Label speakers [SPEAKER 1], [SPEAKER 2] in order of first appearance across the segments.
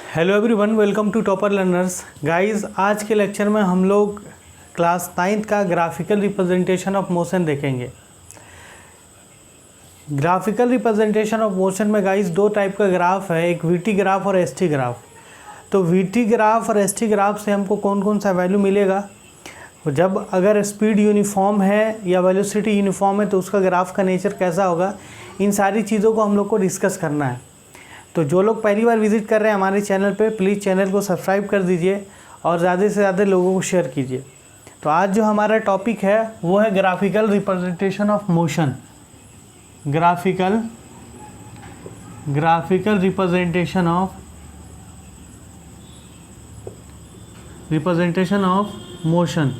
[SPEAKER 1] Hello everyone, welcome to topper learners. Guys, आज के lecture में हम लोग क्लास 9th का ग्राफिकल रिप्रेजेंटेशन ऑफ मोशन देखेंगे। ग्राफिकल रिप्रेजेंटेशन ऑफ मोशन में गाइस दो टाइप का ग्राफ है, एक वीटी ग्राफ और एसटी ग्राफ। तो वीटी ग्राफ और एसटी ग्राफ से हमको कौन कौन सा वैल्यू मिलेगा, जब अगर स्पीड यूनिफॉर्म है या वेलोसिटी यूनिफॉर्म है तो उसका ग्राफ का नेचर कैसा होगा, इन सारी चीज़ों को हम लोग को डिस्कस करना है। तो जो लोग पहली बार विज़िट कर रहे हैं हमारे चैनल पे, प्लीज़ चैनल को सब्सक्राइब कर दीजिए और ज़्यादा से ज़्यादा लोगों को शेयर कीजिए। तो आज जो हमारा टॉपिक है वो है graphical representation of motion. Graphical representation of motion.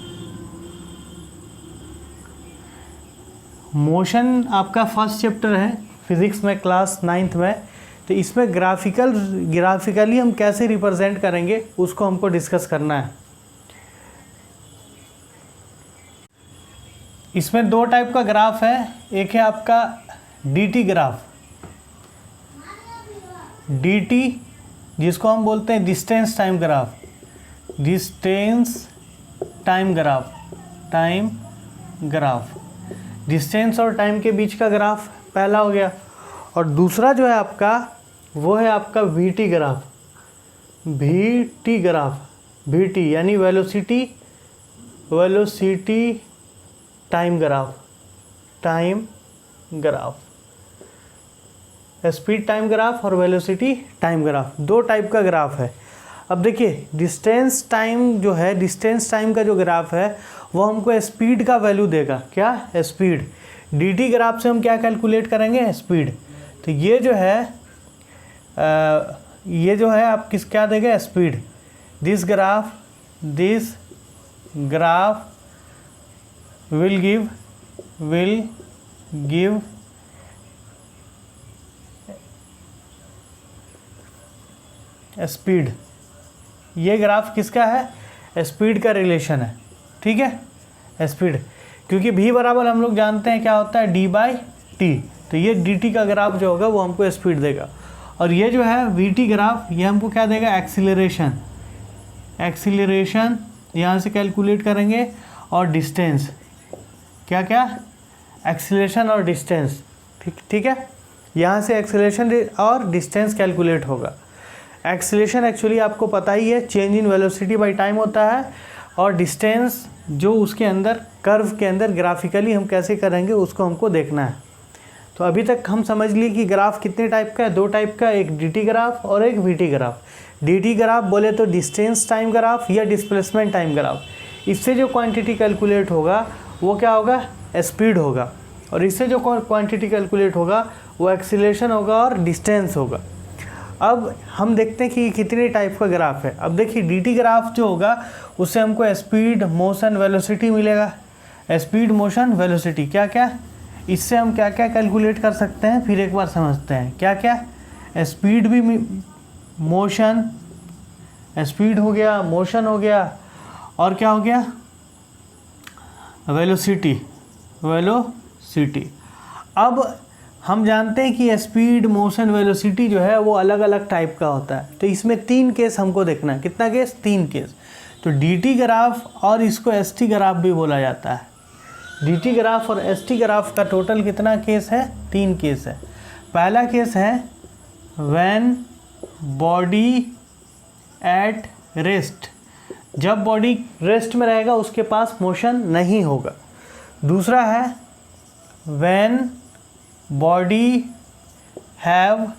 [SPEAKER 1] Motion आपका फर्स्ट चैप्टर है फिज़िक्स में, क्लास 9th में। तो इसमें ग्राफिकली हम कैसे रिप्रेजेंट करेंगे उसको हमको डिस्कस करना है। इसमें दो टाइप का ग्राफ है, एक है आपका डीटी ग्राफ, डीटी जिसको हम बोलते हैं डिस्टेंस टाइम ग्राफ, डिस्टेंस और टाइम के बीच का ग्राफ पहला हो गया। और दूसरा जो है आपका वो है आपका वीटी ग्राफ, वीटी यानी velocity time graph, speed time graph और वेलोसिटी टाइम ग्राफ, दो टाइप का ग्राफ है। अब देखिए डिस्टेंस टाइम जो है, डिस्टेंस टाइम का जो ग्राफ है वो हमको स्पीड का वैल्यू देगा। क्या? स्पीड। डीटी ग्राफ से हम क्या कैलकुलेट करेंगे? स्पीड। तो ये जो है आप क्या देगा? Speed. This graph will give speed. ये ग्राफ किसका है? स्पीड का रिलेशन है। ठीक है, स्पीड, क्योंकि v बराबर हम लोग जानते हैं क्या होता है, d/t। तो ये dt का ग्राफ जो होगा वो हमको स्पीड देगा। और ये जो है vt ग्राफ, ये हमको क्या देगा? एक्सीलरेशन यहाँ से कैलकुलेट करेंगे, और डिस्टेंस, क्या एक्सीलरेशन और डिस्टेंस। ठीक है, यहाँ से एक्सीलरेशन और डिस्टेंस कैलकुलेट होगा। एक्सीलरेशन एक्चुअली आपको पता ही है, change in velocity by time होता है, और डिस्टेंस जो उसके अंदर कर्व के अंदर ग्राफिकली हम कैसे करेंगे उसको हमको देखना है। तो अभी तक हम समझ लिए कि ग्राफ कितने टाइप का है, दो टाइप का, एक डीटी ग्राफ और एक वीटी ग्राफ। डीटी ग्राफ बोले तो डिस्टेंस टाइम ग्राफ या डिस्प्लेसमेंट टाइम ग्राफ। इससे जो क्वांटिटी कैलकुलेट होगा वो क्या होगा? स्पीड होगा। और इससे जो क्वांटिटी कैलकुलेट होगा वो एक्सीलरेशन होगा और डिस्टेंस होगा। अब हम देखते हैं कि कितने टाइप का ग्राफ है। अब देखिए डीटी ग्राफ जो होगा उससे हमको स्पीड, मोशन, वेलोसिटी मिलेगा। स्पीड, मोशन, वेलोसिटी, क्या इससे हम क्या कैलकुलेट कर सकते हैं, फिर एक बार समझते हैं। क्या स्पीड भी, मोशन, स्पीड हो गया, मोशन हो गया, और क्या हो गया? वेलोसिटी। अब हम जानते हैं कि स्पीड, मोशन, वेलोसिटी जो है वो अलग अलग टाइप का होता है। तो इसमें 3 केस हमको देखना है। कितना केस? 3 केस। तो डीटी ग्राफ और इसको एसटी ग्राफ भी बोला जाता है। डीटी ग्राफ और एसटी ग्राफ का टोटल कितना केस है? 3 केस है। पहला केस है व्हेन बॉडी एट रेस्ट, जब बॉडी रेस्ट में रहेगा उसके पास मोशन नहीं होगा। दूसरा है when body have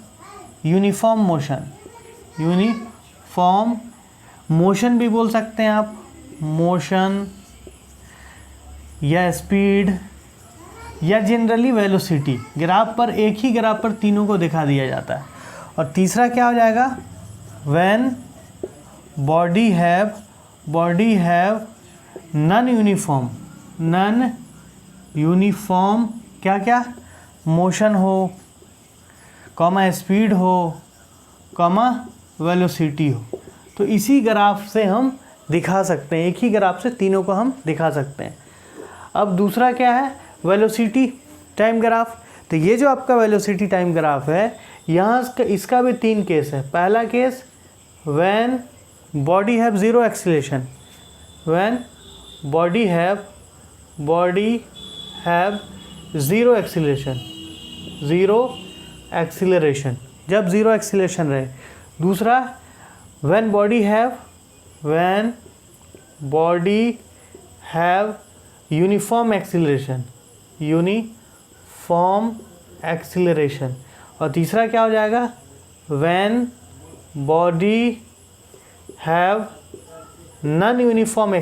[SPEAKER 1] uniform motion भी बोल सकते हैं आप, मोशन या स्पीड या जनरली वेलोसिटी। ग्राफ पर, एक ही ग्राफ पर तीनों को दिखा दिया जाता है। और तीसरा क्या हो जाएगा? When body have non uniform क्या मोशन हो, स्पीड हो, वेलोसिटी हो। तो इसी ग्राफ से हम दिखा सकते हैं, एक ही ग्राफ से तीनों को हम दिखा सकते हैं। अब दूसरा क्या है? Velocity time graph. तो ये जो आपका वेलोसिटी टाइम ग्राफ है, यहाँ इसका भी 3 केस है। पहला case when body have zero acceleration, when body have zero acceleration, जब ज़ीरो एक्सीलरेशन रहे। दूसरा when body have uniform acceleration, और तीसरा क्या हो जाएगा when body have non uniform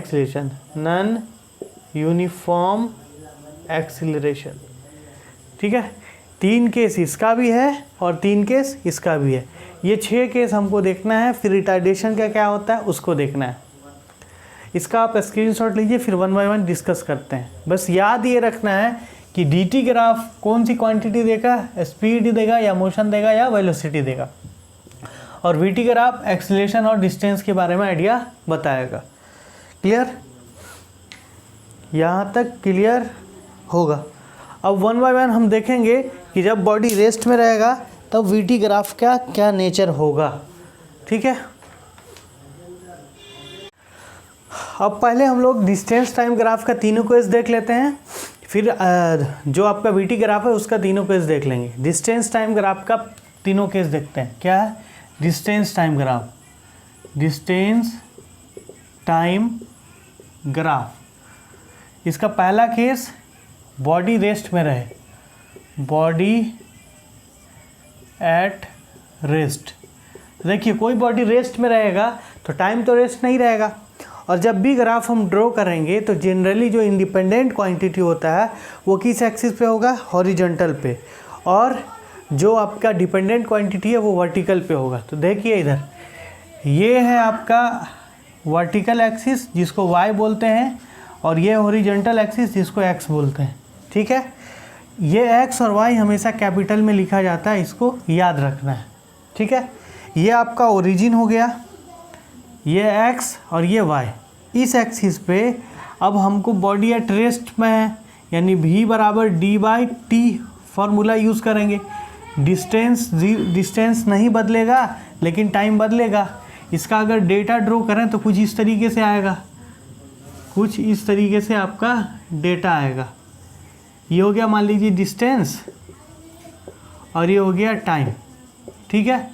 [SPEAKER 1] acceleration। ठीक है, 3 केस इसका भी है और 3 केस इसका भी है। ये 6 केस हमको देखना है, फिर रिटार्डेशन का क्या होता है उसको देखना है। इसका आप स्क्रीनशॉट लीजिए, फिर 1 बाय 1 डिस्कस करते हैं। बस याद ये रखना है कि dt ग्राफ कौन सी क्वांटिटी देगा, स्पीड देगा या मोशन देगा या वेलोसिटी देगा, और vt ग्राफ एक्सीलरेशन और डिस्टेंस के बारे में आइडिया बताएगा। क्लियर? यहाँ तक क्लियर होगा। अब 1 बाय 1 हम देखेंगे कि जब बॉडी रेस्ट में रहेगा तब vt ग्राफ का क्या नेचर होगा। ठीक है, अब पहले हम लोग डिस्टेंस टाइम ग्राफ का तीनों केस देख लेते हैं, फिर जो आपका vt ग्राफ है उसका तीनों केस देख लेंगे। डिस्टेंस टाइम ग्राफ का तीनों केस देखते हैं। क्या है distance time graph? Distance time graph, इसका पहला केस बॉडी रेस्ट में रहे, बॉडी एट रेस्ट। देखिए कोई बॉडी रेस्ट में रहेगा तो टाइम तो रेस्ट नहीं रहेगा, और जब भी ग्राफ हम ड्रॉ करेंगे तो जनरली जो इंडिपेंडेंट क्वांटिटी होता है वो किस एक्सिस पे होगा, हॉरिजॉन्टल पे, और जो आपका डिपेंडेंट क्वांटिटी है वो वर्टिकल पे होगा। तो देखिए इधर ये है आपका वर्टिकल एक्सिस जिसको y बोलते हैं, और ये हॉरिजॉन्टल एक्सिस जिसको x बोलते हैं। ठीक है, ये x और y हमेशा कैपिटल में लिखा जाता है, इसको याद रखना है। ठीक है, ये आपका ओरिजिन हो गया, ये x और ये y। इस एक्सिस पे अब हमको बॉडी एट रेस्ट में है, यानी v बराबर d/t फार्मूला यूज़ करेंगे। डिस्टेंस नहीं बदलेगा लेकिन टाइम बदलेगा। इसका अगर डेटा ड्रॉ करें तो कुछ इस तरीके से आएगा, कुछ इस तरीके से आपका डेटा आएगा। ये हो गया मान लीजिए डिस्टेंस, और ये हो गया टाइम। ठीक है,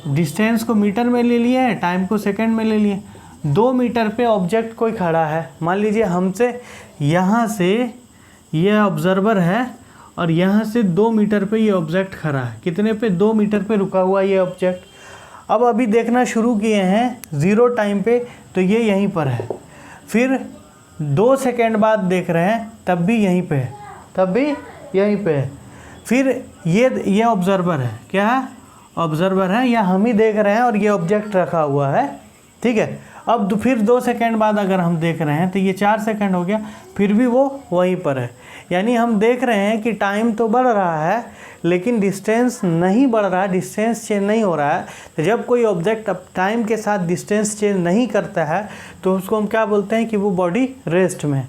[SPEAKER 1] डिस्टेंस को मीटर में ले लिए, टाइम को सेकंड में ले लिए। 2 मीटर पे ऑब्जेक्ट कोई खड़ा है, मान लीजिए हमसे यहाँ से ये ऑब्जर्वर है और यहाँ से 2 मीटर पे ये ऑब्जेक्ट खड़ा है। कितने पे? 2 मीटर पे रुका हुआ ये ऑब्जेक्ट। अब अभी देखना शुरू किए हैं 0 टाइम पे, तो ये यहीं पर है। फिर 2 सेकेंड बाद देख रहे हैं तब भी यहीं पे है, तब भी यहीं पे है। फिर ये ऑब्जर्वर है, क्या है? ऑब्जर्वर है, या हम ही देख रहे हैं और ये ऑब्जेक्ट रखा हुआ है। ठीक है, अब फिर 2 सेकेंड बाद अगर हम देख रहे हैं तो ये 4 सेकेंड हो गया, फिर भी वो वहीं पर है। यानी हम देख रहे हैं कि टाइम तो बढ़ रहा है लेकिन डिस्टेंस नहीं बढ़ रहा है, डिस्टेंस चेंज नहीं हो रहा है। तो जब कोई ऑब्जेक्ट अब टाइम के साथ डिस्टेंस चेंज नहीं करता है तो उसको हम क्या बोलते हैं कि वो बॉडी रेस्ट में है।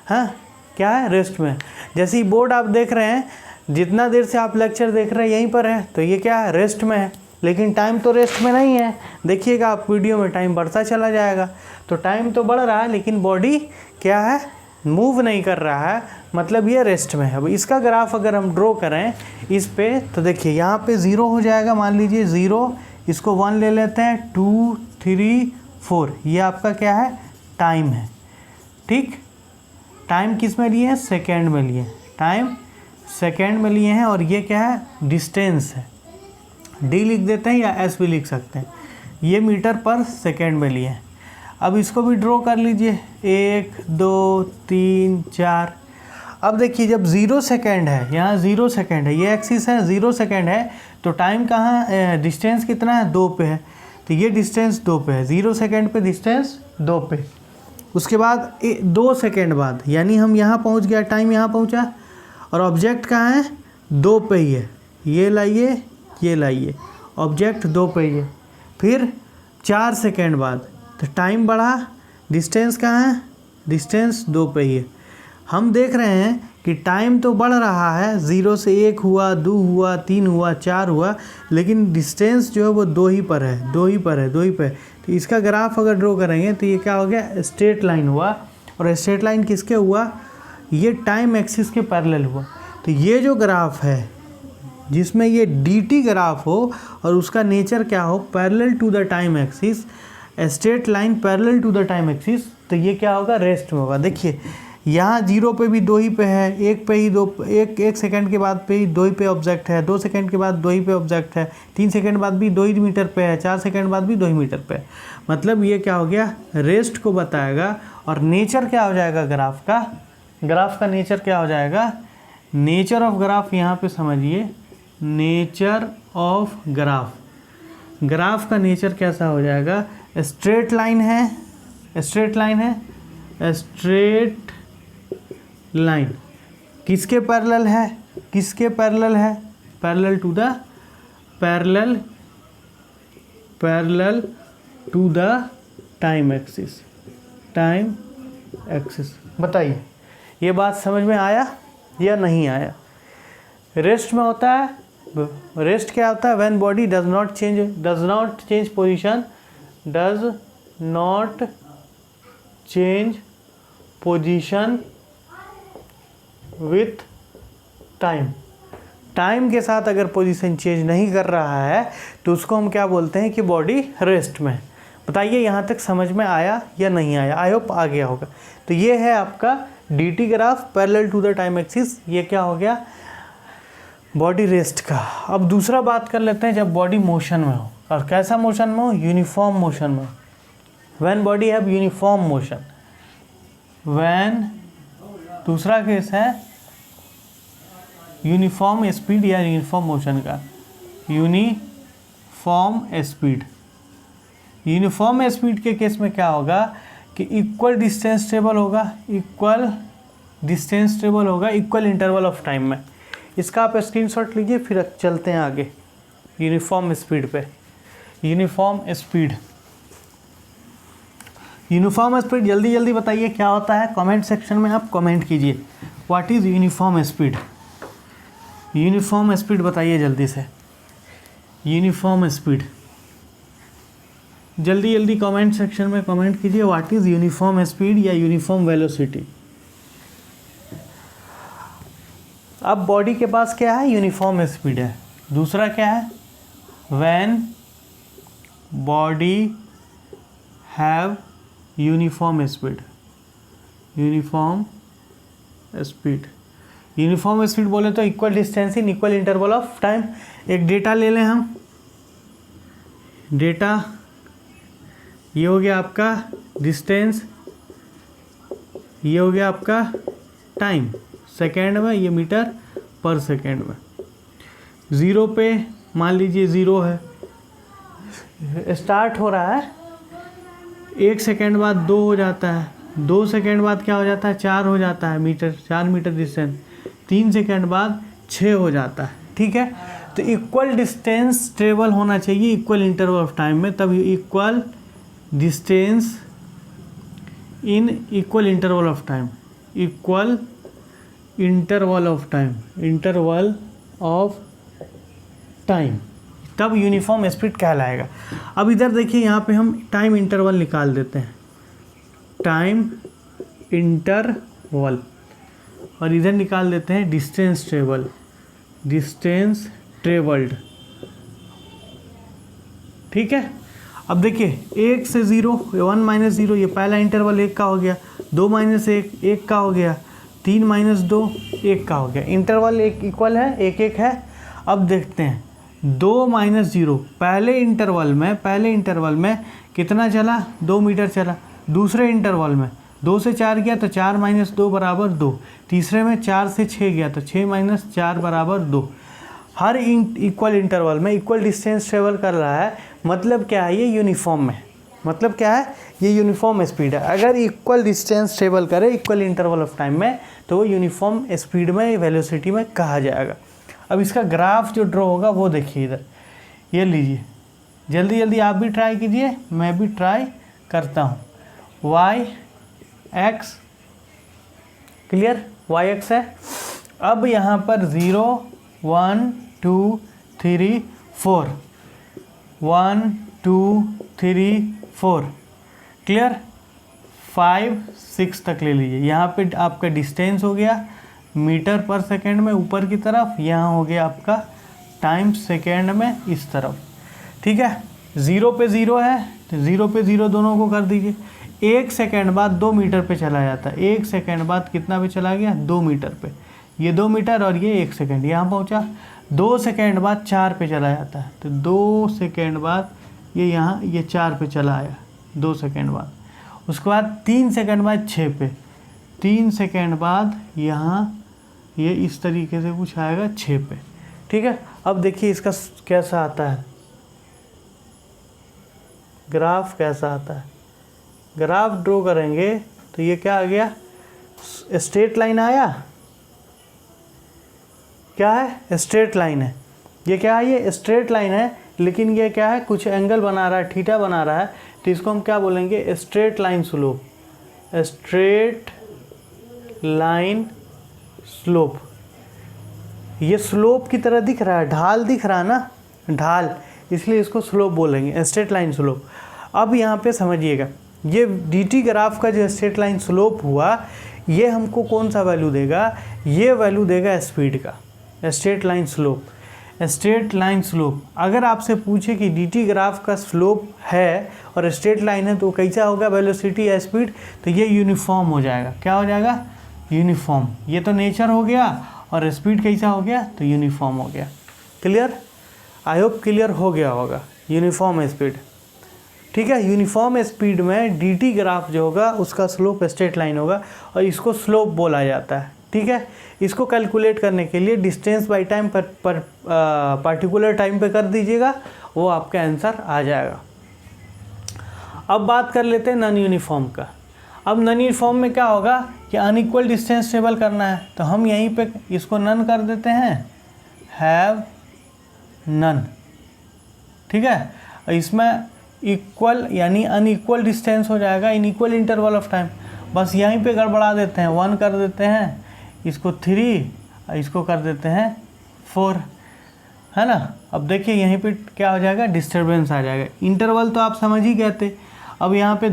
[SPEAKER 1] हाँ, क्या है? रेस्ट में। जैसे ही बोर्ड आप देख रहे हैं, जितना देर से आप लेक्चर देख रहे हैं यहीं पर है, तो ये क्या है? रेस्ट में है। लेकिन टाइम तो रेस्ट में नहीं है, देखिएगा आप वीडियो में टाइम बढ़ता चला जाएगा। तो टाइम तो बढ़ रहा है लेकिन बॉडी क्या है? मूव नहीं कर रहा है, मतलब ये रेस्ट में है। अब इसका ग्राफ अगर हम ड्रॉ करें इस पे, तो देखिए यहाँ पे 0 हो जाएगा, मान लीजिए 0, इसको 1 ले लेते हैं, 2 3 4, ये आपका क्या है? टाइम है। ठीक, टाइम किस में लिए हैं? सेकेंड में लिए, टाइम सेकेंड में लिए हैं। और ये क्या है? डिस्टेंस है, डी लिख देते हैं या एस भी लिख सकते हैं। ये मीटर पर सेकेंड में लिए हैं। अब इसको भी ड्रॉ कर लीजिए, 1 2 3 4। अब देखिए जब 0 सेकेंड है, यहाँ 0 सेकेंड है, ये एक्सिस है, 0 सेकेंड है, तो टाइम कहाँ, डिस्टेंस कितना है? 2 पे है, तो ये डिस्टेंस 2 पे है। 0 सेकेंड पे डिस्टेंस 2 पे। उसके बाद 2 सेकेंड बाद, यानी हम यहाँ पहुँच गया, टाइम यहाँ पहुँचा, और ऑब्जेक्ट कहाँ है? 2 पे ही है। ये लाइए, ये लाइए, ऑब्जेक्ट 2 पे ही है। फिर 4 सेकेंड बाद तो टाइम बढ़ा, डिस्टेंस कहाँ है? डिस्टेंस 2 पे ही है। हम देख रहे हैं कि टाइम तो बढ़ रहा है, 0 से 1 हुआ, 2 हुआ, 3 हुआ, 4 हुआ, लेकिन डिस्टेंस जो है वो 2 ही पर है, 2 ही पर है, 2 ही पर है। तो इसका ग्राफ अगर ड्रॉ करेंगे तो ये क्या हो गया, स्ट्रेट लाइन हुआ। और स्ट्रेट लाइन किसके हुआ, ये टाइम एक्सिस के पैरेलल हुआ। तो ये जो ग्राफ है जिसमें ये dt ग्राफ हो और उसका नेचर क्या हो, parallel to the time axis, straight line parallel to the time axis, तो ये क्या होगा, रेस्ट में होगा। देखिए यहाँ 0 पे भी 2 ही पे है, 1 पे ही 2, 1 सेकंड के बाद पे ही 2 ही पे ऑब्जेक्ट है, 2 सेकंड के बाद 2 ही पे ऑब्जेक्ट है, 3 सेकंड बाद भी 2 ही मीटर पे है, 4 सेकंड बाद भी 2 ही मीटर पे है। मतलब ये क्या हो गया, रेस्ट को बताएगा। और नेचर क्या हो जाएगा ग्राफ का, ग्राफ का नेचर क्या हो जाएगा, नेचर ऑफ ग्राफ यहाँ पे समझिए, नेचर ऑफ ग्राफ, ग्राफ का नेचर कैसा हो जाएगा, स्ट्रेट लाइन है, स्ट्रेट लाइन है, स्ट्रेट लाइन किसके पैरेलल है, किसके पैरेलल है, parallel to the, parallel to the time axis, time axis. बताइए ये बात समझ में आया या नहीं आया। रेस्ट में होता है, रेस्ट क्या होता है, when body does not change position, does not change position with time, time के साथ अगर पोजीशन चेंज नहीं कर रहा है तो उसको हम क्या बोलते हैं कि बॉडी रेस्ट में। बताइए यहाँ तक समझ में आया या नहीं आया, आई होप आ गया होगा। तो ये है आपका dt graph parallel to the time axis, ये क्या हो गया, बॉडी रेस्ट का। अब दूसरा बात कर लेते हैं, जब बॉडी मोशन में हो, और कैसा मोशन में हो, यूनिफॉर्म मोशन में। When body have uniform motion, when, दूसरा केस है यूनिफॉर्म स्पीड या यूनिफॉर्म मोशन का, यूनिफॉर्म स्पीड। यूनिफॉर्म स्पीड के केस में क्या होगा कि इक्वल डिस्टेंस ट्रेवल होगा, इक्वल डिस्टेंस ट्रेवल होगा इक्वल इंटरवल ऑफ टाइम में। इसका आप स्क्रीनशॉट लीजिए, फिर चलते हैं आगे यूनिफॉर्म स्पीड पे। यूनिफॉर्म स्पीड, यूनिफॉर्म स्पीड जल्दी जल्दी बताइए क्या होता है, कमेंट सेक्शन में आप कमेंट कीजिए, what is uniform speed. Uniform speed बताइए जल्दी से, यूनिफॉर्म स्पीड जल्दी जल्दी कमेंट सेक्शन में कमेंट कीजिए, व्हाट इज़ यूनिफॉर्म स्पीड या यूनिफॉर्म वेलोसिटी। अब बॉडी के पास क्या है, यूनिफॉर्म स्पीड है। दूसरा क्या है, when body have uniform speed, uniform speed. Uniform speed बोले तो equal distance in equal interval of time. एक डेटा ले लें हम, डेटा ये हो गया आपका डिस्टेंस, ये हो गया आपका टाइम सेकेंड में, ये मीटर पर सेकेंड में। 0 पे मान लीजिए 0 है, स्टार्ट हो रहा है, 1 सेकेंड बाद 2 हो जाता है, 2 सेकेंड बाद क्या हो जाता है, 4 हो जाता है मीटर, 4 मीटर डिस्टेंस, 3 सेकेंड बाद 6 हो जाता है। ठीक है, तो इक्वल डिस्टेंस ट्रेवल होना चाहिए इक्वल इंटरवल ऑफ टाइम में, तब equal distance in equal interval of time, equal interval of time, interval of time, तब यूनिफॉर्म स्पीड कहलाएगा। अब इधर देखिए, यहाँ पे हम टाइम इंटरवल निकाल देते हैं, टाइम इंटरवल, और इधर निकाल देते हैं डिस्टेंस ट्रेवल, डिस्टेंस ट्रेवल्ड। ठीक है, अब देखिए 1 से 0, 1 माइनस 0, ये पहला इंटरवल 1 का हो गया, 2 माइनस 1, 1 का हो गया, 3 माइनस 2, 1 का हो गया। इंटरवल एक इक्वल है, 1 1 है। अब देखते हैं 2 माइनस 0, पहले इंटरवल में कितना चला, 2 मीटर चला। दूसरे इंटरवल में 2 से 4 गया तो 4 माइनस 2 बराबर 2। तीसरे में 4 से 6 गया तो 6 माइनस 4 बराबर 2। हर इक्वल इंटरवल में इक्वल डिस्टेंस ट्रेवल कर रहा है, मतलब क्या है, ये यूनिफॉर्म में, मतलब क्या है, ये यूनिफॉर्म स्पीड है। अगर इक्वल डिस्टेंस ट्रेवल करे इक्वल इंटरवल ऑफ टाइम में तो वो यूनिफॉर्म स्पीड में, वेलोसिटी में कहा जाएगा। अब इसका ग्राफ जो ड्रॉ होगा वो देखिए इधर, ये लीजिए, जल्दी जल्दी आप भी ट्राई कीजिए, मैं भी ट्राई करता हूँ। y x, clear, Y X है। अब यहाँ पर 0 1 2 3 4 1 2 3 4 क्लियर। 5 6 तक ले लीजिए। यहाँ पे आपका डिस्टेंस हो गया मीटर पर सेकेंड में ऊपर की तरफ, यहाँ हो गया आपका टाइम सेकेंड में इस तरफ, ठीक है। 0 पे 0 है तो 0 पे 0 दोनों को कर दीजिए। 1 सेकेंड बाद 2 मीटर पे चला जाता है। 1 सेकेंड बाद कितना पे चला गया? 2 मीटर पे। ये 2 मीटर और ये 1 सेकेंड यहाँ पहुँचा। 2 सेकेंड बाद 4 पे चला जाता है, तो 2 सेकेंड बाद ये यहाँ ये 4 पे चला आया 2 सेकेंड बाद। उसके बाद 3 सेकेंड बाद 6 पे, 3 सेकेंड बाद यहाँ ये इस तरीके से कुछ आएगा 6 पे, ठीक है। अब देखिए इसका कैसा आता है ग्राफ, कैसा आता है ग्राफ ड्रॉ करेंगे तो ये क्या आ गया? स्ट्रेट लाइन आया। क्या है? स्ट्रेट लाइन है। ये क्या है? ये स्ट्रेट लाइन है, लेकिन ये क्या है? कुछ एंगल बना रहा है, थीटा बना रहा है, तो इसको हम क्या बोलेंगे? Straight line slope. Straight line slope. ये स्लोप की तरह दिख रहा है, ढाल दिख रहा है ना, ढाल, इसलिए इसको स्लोप बोलेंगे, स्ट्रेट लाइन स्लोप। अब यहाँ पे समझिएगा, ये dt ग्राफ का जो स्ट्रेट लाइन स्लोप हुआ, ये हमको कौन सा वैल्यू देगा? ये वैल्यू देगा स्पीड का। Straight line slope, straight line slope. अगर आपसे पूछे कि dt ग्राफ का स्लोप है और स्ट्रेट लाइन है तो कैसा होगा वेलोसिटी या स्पीड? तो ये यूनिफॉर्म हो जाएगा। क्या हो जाएगा? यूनिफॉर्म। ये तो नेचर हो गया, और स्पीड कैसा हो गया? तो यूनिफॉर्म हो गया। क्लियर? आई होप क्लियर हो गया होगा। यूनिफॉर्म स्पीड, ठीक है। यूनिफॉर्म स्पीड में dt ग्राफ जो होगा उसका स्लोप स्ट्रेट लाइन होगा, और इसको स्लोप बोला जाता है, ठीक है। इसको कैलकुलेट करने के लिए डिस्टेंस बाई टाइम पर पार्टिकुलर टाइम पे कर दीजिएगा, वो आपका आंसर आ जाएगा। अब बात कर लेते हैं नॉन यूनिफॉर्म का। अब नॉन यूनिफॉर्म में क्या होगा कि अनइक्वल डिस्टेंस ट्रेवल करना है, तो हम यहीं पे इसको नन कर देते हैं, हैव नन, ठीक है। इसमें इक्वल यानी अनइक्वल डिस्टेंस हो जाएगा, इनइक्वल इंटरवल ऑफ टाइम। बस यहीं पे गड़बड़ा देते हैं, 1 कर देते हैं, इसको 3, इसको कर देते हैं 4, है ना। अब देखिए यहीं पे क्या हो जाएगा? डिस्टर्बेंस आ जाएगा। इंटरवल तो आप समझ ही गए थे। अब यहाँ पे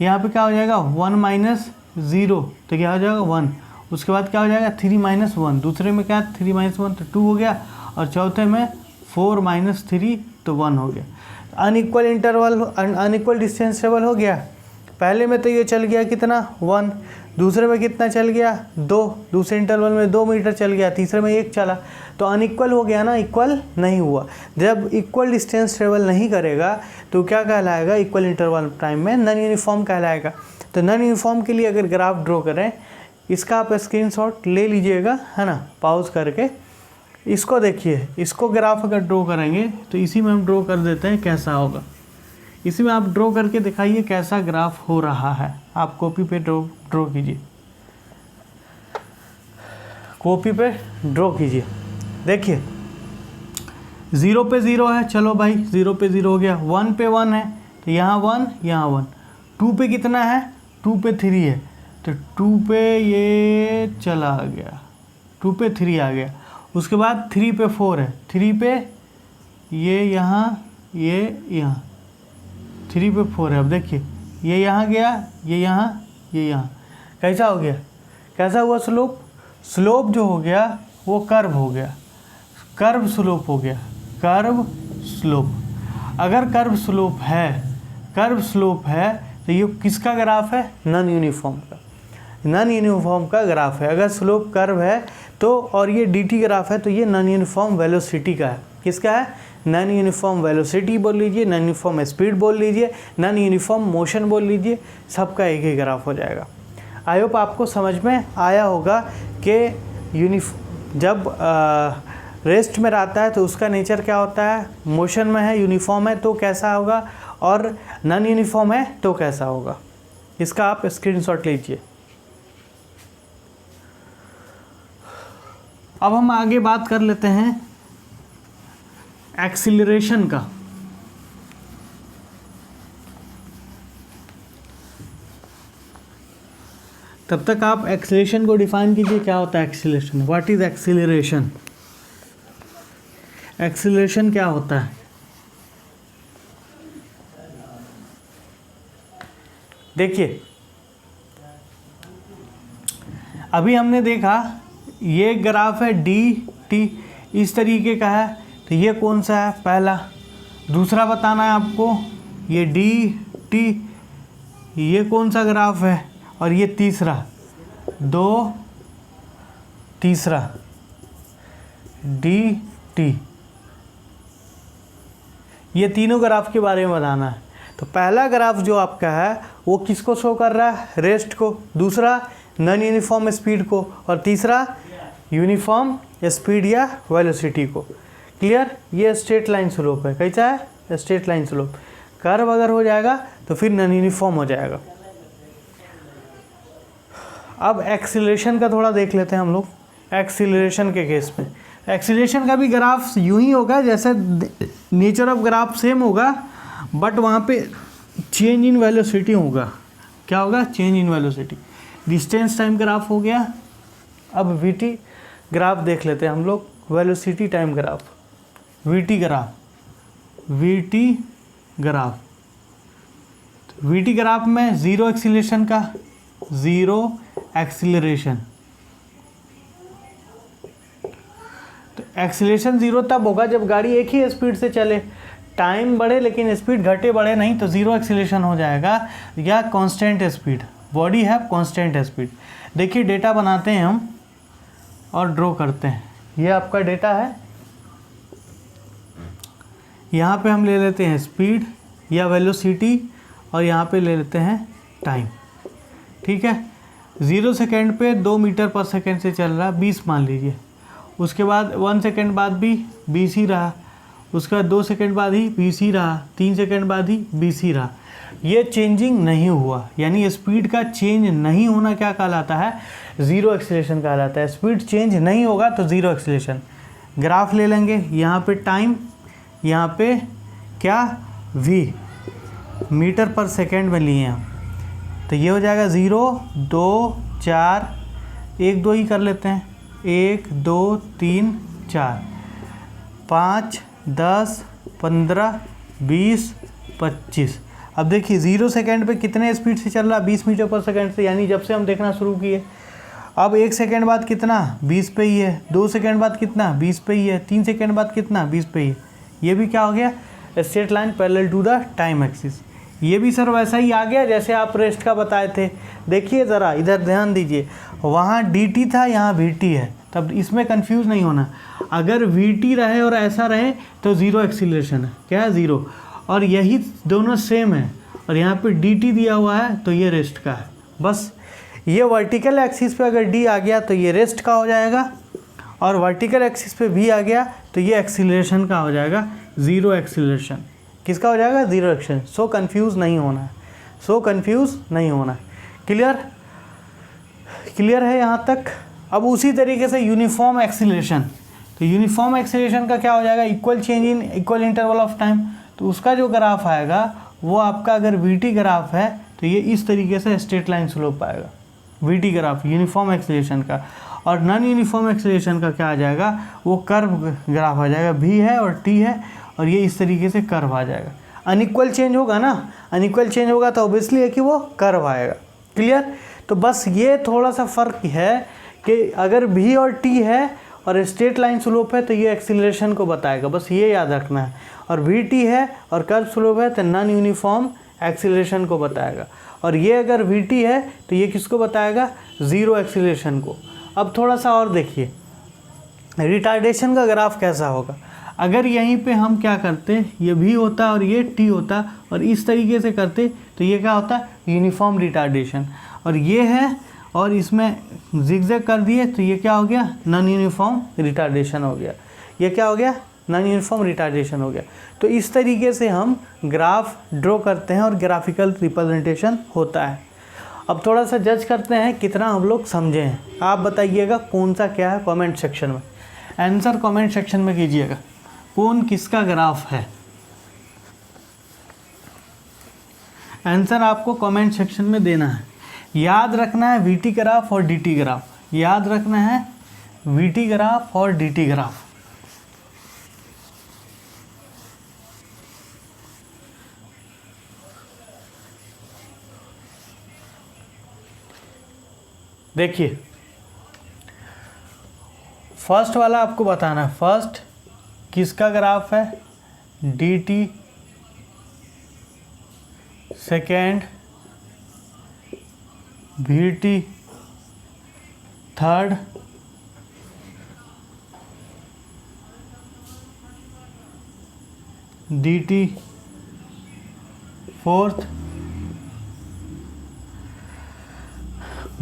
[SPEAKER 1] यहाँ पे क्या हो जाएगा? 1 - 0, तो क्या हो जाएगा? 1। उसके बाद क्या हो जाएगा? 3 - 1। दूसरे में क्या? 3 - 1 तो 2 हो गया, और चौथे में 4 - 3 तो 1 हो गया। Unequal interval, unequal distance travel हो गया। पहले में तो ये चल गया कितना? 1। दूसरे में कितना चल गया? 2। दूसरे इंटरवल में 2 मीटर चल गया, तीसरे में 1 चला, तो अनइक्वल हो गया ना, इक्वल नहीं हुआ। जब इक्वल डिस्टेंस ट्रेवल नहीं करेगा तो क्या कहलाएगा? इक्वल इंटरवल टाइम में नॉन यूनिफॉर्म कहलाएगा। तो नॉन यूनिफॉर्म के लिए अगर ग्राफ ड्रॉ करें, इसका आप स्क्रीनशॉट ले लीजिएगा, है ना, पॉज करके। इसको देखिए, इसको ग्राफ अगर ड्रॉ करेंगे तो इसी में हम ड्रॉ कर देते हैं कैसा होगा। इसी में आप ड्रॉ करके दिखाइए कैसा ग्राफ हो रहा है। आप कॉपी पे ड्रॉ कीजिए, कॉपी पे ड्रॉ कीजिए। देखिए 0 पे 0 है, चलो भाई 0 पे 0 हो गया। 1 पे 1 है तो यहाँ 1 यहाँ 1। 2 पे कितना है? 2 पे 3 है, तो 2 पे ये चला गया, 2 पे 3 आ गया। उसके बाद 3 पे 4 है, 3 पे ये यहाँ, ये यहाँ, 3 पे 4 है। अब देखिए ये यहाँ गया, ये यहाँ, ये यहाँ, कैसा हो गया? कैसा हुआ स्लोप? स्लोप जो हो गया वो कर्व हो गया, कर्व स्लोप हो गया, कर्व स्लोप। अगर कर्व स्लोप है, कर्व स्लोप है तो ये किसका ग्राफ है? नॉन यूनिफॉर्म का, नॉन यूनिफॉर्म का ग्राफ है। अगर स्लोप कर्व है तो, और ये dt ग्राफ है, तो ये नॉन यूनिफॉर्म वेलोसिटी का है। किसका है? नॉन यूनिफॉर्म वेलोसिटी बोल लीजिए, नॉन यूनिफॉर्म स्पीड बोल लीजिए, नॉन यूनिफॉर्म मोशन बोल लीजिए, सबका एक ही ग्राफ हो जाएगा। आई होप आपको समझ में आया होगा कि जब रेस्ट में रहता है तो उसका नेचर क्या होता है, मोशन में है, यूनिफॉर्म है तो कैसा होगा, और नॉन यूनिफॉर्म है तो कैसा होगा। इसका आप स्क्रीनशॉट लीजिए। अब हम आगे बात कर लेते हैं एक्सीलरेशन का। तो तब तक आप एक्सीलरेशन को डिफाइन कीजिए, क्या होता है acceleration, what is acceleration, acceleration क्या होता है। देखिए अभी हमने देखा ये ग्राफ है डी टी इस तरीके का है, तो ये कौन सा है पहला। दूसरा बताना है आपको ये डी टी ये कौन सा ग्राफ है, और ये तीसरा तीसरा डी टी, ये तीनों ग्राफ के बारे में बताना है। तो पहला ग्राफ जो आपका है वो किसको शो कर रहा है, रेस्ट को, दूसरा नॉन यूनिफॉर्म स्पीड को, और तीसरा यूनिफॉर्म स्पीड या वेलोसिटी को। क्लियर, ये स्ट्रेट लाइन स्लोप है, कैसा है स्ट्रेट लाइन स्लोप। कर्व अगर हो जाएगा तो फिर नॉन यूनिफॉर्म हो जाएगा। अब एक्सीलरेशन का थोड़ा देख लेते हैं हम लोग। एक्सीलरेशन के केस में एक्सीलरेशन का भी ग्राफ यूं ही होगा, जैसे नेचर ऑफ ग्राफ सेम होगा, बट वहाँ पे चेंज इन वेलोसिटी होगा। क्या होगा, change in velocity. Distance time graph हो गया। अब वीटी ग्राफ देख लेते हैं हम लोग, velocity time graph, VT graph, VT graph. VT graph में ज़ीरो एक्सीलरेशन का, ज़ीरो एक्सीलरेशन। तो एक्सीलरेशन ज़ीरो तब होगा जब गाड़ी एक ही स्पीड से चले, टाइम बढ़े लेकिन स्पीड घटे बढ़े नहीं, तो ज़ीरो एक्सीलरेशन हो जाएगा। या कांस्टेंट स्पीड, बॉडी है कांस्टेंट स्पीड। देखिए डेटा बनाते हैं हम और ड्रॉ करते हैं। ये आपका डेटा है, यहाँ पे हम ले लेते हैं स्पीड या वेलोसिटी, और यहाँ पे ले लेते हैं टाइम। ठीक है, 0 सेकेंड पे 2 मीटर पर सेकेंड से चल रहा है, 20 मान लीजिए। उसके बाद 1 सेकेंड बाद भी 20 ही रहा, उसके बाद 2 सेकेंड बाद ही 20 ही रहा, 3 सेकेंड बाद ही 20 ही रहा। ये चेंजिंग नहीं हुआ, यानी स्पीड का चेंज नहीं होना क्या कहलाता है, ज़ीरो एक्सीलरेशन कहलाता है। स्पीड चेंज नहीं होगा तो ज़ीरो एक्सीलरेशन। ग्राफ ले लेंगे, यहाँ पे टाइम, यहाँ पे क्या v, मीटर पर सेकेंड में लिए हम, तो ये हो जाएगा 0, 2, 4, 1, 2 ही कर लेते हैं, 1, 2, 3, 4, 5, 10, 15, 20, 25। अब देखिए 0 सेकेंड पे कितने स्पीड से चल रहा है, 20 मीटर पर सेकेंड से, यानी जब से हम देखना शुरू किए। अब 1 सेकेंड बाद कितना, 20 पे ही है। 2 सेकेंड बाद कितना, 20 पे ही है। 3 सेकेंड बाद कितना, 20 पे ही है। ये भी क्या हो गया, straight line parallel to the time axis. ये भी सर वैसा ही आ गया जैसे आप रेस्ट का बताए थे। देखिए ज़रा इधर ध्यान दीजिए, वहाँ dt था, यहाँ vt है, तब इसमें कंफ्यूज नहीं होना। अगर vt रहे और ऐसा रहे तो ज़ीरो एक्सीलरेशन है, क्या है, ज़ीरो। और यही दोनों सेम है, और यहाँ पे dt दिया हुआ है तो ये रेस्ट का है। बस ये वर्टिकल एक्सिस पे अगर d आ गया तो ये रेस्ट का हो जाएगा, और वर्टिकल एक्सिस पे v आ गया तो ये एक्सीलरेशन का हो जाएगा, ज़ीरो एक्सीलरेशन। किसका हो जाएगा, ज़ीरो एक्सीलरेशन। सो कंफ्यूज नहीं होना है, सो कंफ्यूज नहीं होना है। क्लियर, क्लियर है यहाँ तक। अब उसी तरीके से यूनिफॉर्म एक्सीलरेशन, तो यूनिफॉर्म एक्सीलरेशन का क्या हो जाएगा, equal change in equal interval of time. तो उसका जो ग्राफ आएगा वो आपका अगर वीटी ग्राफ है तो ये इस तरीके से स्ट्रेट लाइन स्लोप आएगा, वीटी ग्राफ यूनिफॉर्म एक्सीलरेशन का। और नॉन यूनिफॉर्म एक्सीलरेशन का क्या आ जाएगा, वो कर्व ग्राफ आ जाएगा, v है और t है, और ये इस तरीके से कर्व आ जाएगा। अनइक्वल चेंज होगा ना, अनइक्वल चेंज होगा तो ऑब्वियसली है कि वो कर्व आएगा। क्लियर, तो बस ये थोड़ा सा फ़र्क है कि अगर v और t है और स्ट्रेट लाइन स्लोप है तो ये एक्सीलरेशन को बताएगा, बस ये याद रखना है। और vt है और कर्व स्लोप है तो नॉन यूनिफॉर्म एक्सीलरेशन को बताएगा। और ये अगर vt है तो ये किसको बताएगा, ज़ीरो एक्सीलरेशन को। अब थोड़ा सा और देखिए रिटार्डेशन का ग्राफ कैसा होगा। अगर यहीं पे हम क्या करते, ये v होता और ये t होता और इस तरीके से करते तो ये क्या होता, यूनिफॉर्म रिटार्डेशन। और ये है और इसमें जिगजैग कर दिए तो ये क्या हो गया, नॉन यूनिफॉर्म रिटार्डेशन हो गया। ये क्या हो गया, नॉन यूनिफॉर्म रिटार्डेशन हो गया। तो इस तरीके से हम ग्राफ ड्रॉ करते हैं और ग्राफिकल रिप्रेजेंटेशन होता है। अब थोड़ा सा जज करते हैं कितना हम लोग समझे हैं। आप बताइएगा कौन सा क्या है कमेंट सेक्शन में, आंसर कमेंट सेक्शन में कीजिएगा, कौन किसका ग्राफ है। आंसर आपको कमेंट सेक्शन में देना है। याद रखना है वीटी ग्राफ और डीटी ग्राफ, याद रखना है वीटी ग्राफ और डीटी ग्राफ। देखिए फर्स्ट वाला आपको बताना है, फर्स्ट किसका ग्राफ है, dt, second vt, third dt, fourth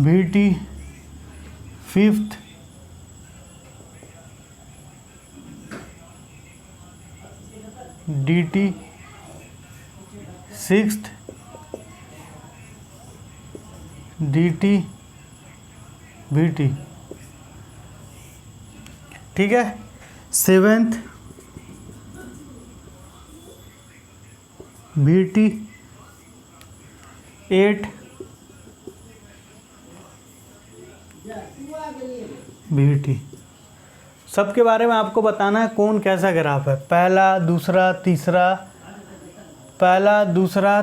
[SPEAKER 1] vt, fifth dt, sixth dt, vt, ठीक है। Seventh vt, eight vt। सबके बारे में आपको बताना है कौन कैसा ग्राफ है, पहला दूसरा तीसरा, पहला दूसरा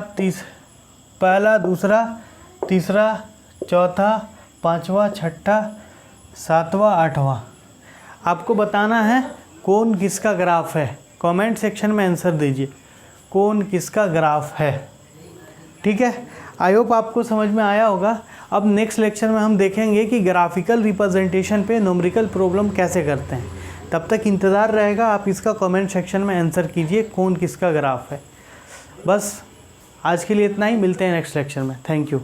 [SPEAKER 1] तीसरा चौथा पांचवा छठा सातवां आठवां। आपको बताना है कौन किसका ग्राफ है, कमेंट सेक्शन में आंसर दीजिए कौन किसका ग्राफ है, ठीक है। आई होप आपको समझ में आया होगा। अब नेक्स्ट लेक्चर में हम देखेंगे कि ग्राफिकल रिप्रेजेंटेशन पे न्यूमेरिकल प्रॉब्लम कैसे करते हैं। तब तक इंतज़ार रहेगा, आप इसका कमेंट सेक्शन में आंसर कीजिए कौन किसका ग्राफ है। बस आज के लिए इतना ही, मिलते हैं नेक्स्ट लेक्चर में। Thank you.